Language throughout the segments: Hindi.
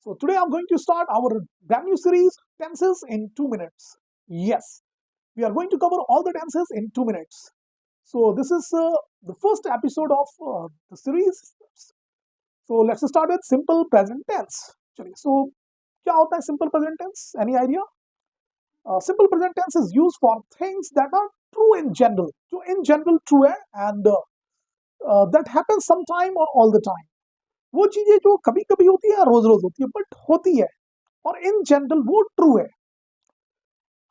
So today I'm going to start our brand new series, Tenses in 2 minutes. Yes, we are going to cover all the tenses in 2 minutes. So this is the first episode of the series. So let's start with simple present tense. चलिए, so क्या होता है simple present tense? Any idea? Simple present tense is used for things that are true in general. जो in general true है and that happens sometime or all the time. वो चीजें जो कभी कभी होती है रोज रोज होती है बट होती है और इन जनरल वो ट्रू है.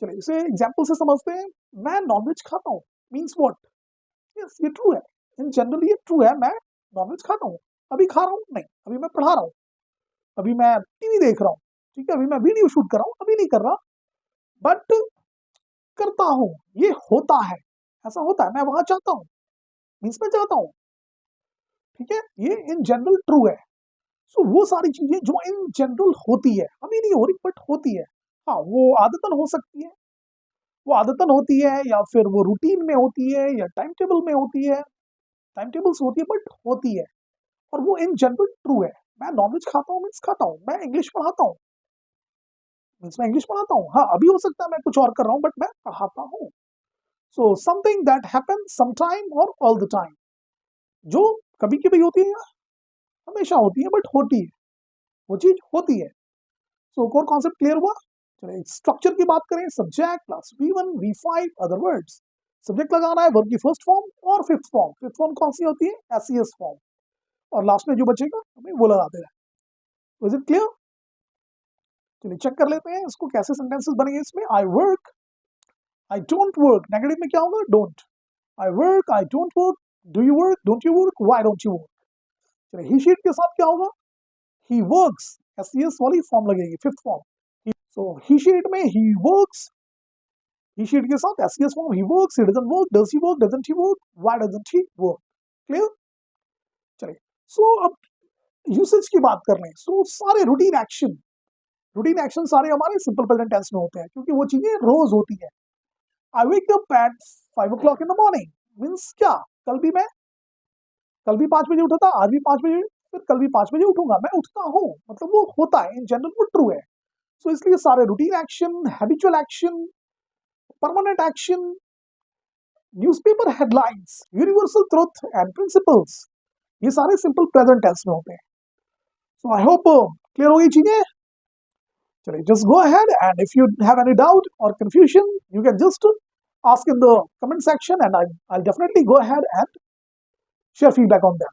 चलिए इसे एग्जाम्पल से समझते हैं. मैं नॉनवेज खाता हूँ मीन्स व्हाट? यस, ये ट्रू है. इन जनरल ये ट्रू है, मैं नॉनवेज खाता हूँ. अभी खा रहा हूँ नहीं, अभी मैं पढ़ा रहा हूँ, अभी मैं टीवी देख रहा हूँ, ठीक है, अभी मैं वीडियो शूट कर रहा हूँ, अभी नहीं कर रहा बट करता हूँ. ये होता है, ऐसा होता है. मैं वहां चाहता हूँ मीन्स मैं चाहता हूँ, ठीक है. ये इन जनरल ट्रू है. सो वो सारी चीजें जो इन जनरल होती है, अभी नहीं हो रही बट होती है. हाँ, वो आदतन हो सकती है, वो आदतन होती है या फिर वो रूटीन में होती है या टाइम टेबल में होती है, टाइम टेबल्स होती है बट होती है और वो इन जनरल ट्रू है. मैं नॉनवेज खाता हूँ मीन्स खाता हूँ. मैं इंग्लिश पढ़ाता हूँ मीन्स मैं इंग्लिश पढ़ाता हूँ. हाँ, अभी हो सकता है मैं कुछ और कर रहा हूँ बट मैं पढ़ाता हूँ. So something that happen sometime और ऑल द टाइम, जो कभी कभी होती है, हमेशा होती है बट होती है, वो चीज होती है. सो कोर कॉन्सेप्ट क्लियर हुआ. चलिए स्ट्रक्चर की बात करें. Subject plus V1 V5 other words. Subject लगाना है वर्ब की फर्स्ट फॉर्म और फिफ्थ फॉर्म. फिफ्थ फॉर्म कौन सी होती है? SES form. और लास्ट में जो बचेगा हमें वो लगाते हैं. Is it clear? चलिए चेक कर लेते हैं इसको कैसे सेंटेंसेस बनेंगे इसमें. I work, I don't work. Negative में क्या होगा? Don't. I work, I don't work. Do you work, don't you work, why don't you work. चलिए ही शीट के साथ क्या होगा? He works. SES वाली फॉर्म लगेगी, फिफ्थ फॉर्म. सो ही शीट में ही वर्क्स, ही शीट के साथ SES form. He works, he doesn't work, does he work, doesn't he work, why doesn't he work. Clear? चलिए सो अब यूसेज की बात कर रहे हैं. सो सारे रूटीन एक्शन सारे हमारे सिंपल प्रेजेंट टेंस में होते हैं क्योंकि वो चीजें रोज होती है. I wake up at 5 o'clock in the morning means क्या? कल भी 5 बजे उठा था, आज भी 5 बजे, फिर कल भी 5 बजे उठूंगा. मैं उठता हूँ, मतलब वो होता है, इन जनरल वो ट्रू है. सो इसलिए सारे routine action, habitual action, permanent action, newspaper headlines, universal truth and principles, ये सारे सिंपल प्रेजेंट टेंस में होते हैं. सो आई होप क्लियर होगी चीजें. चलिए just go ahead and if you have any doubt or confusion you can just ask in the comment section and I'll definitely go ahead and share feedback on that.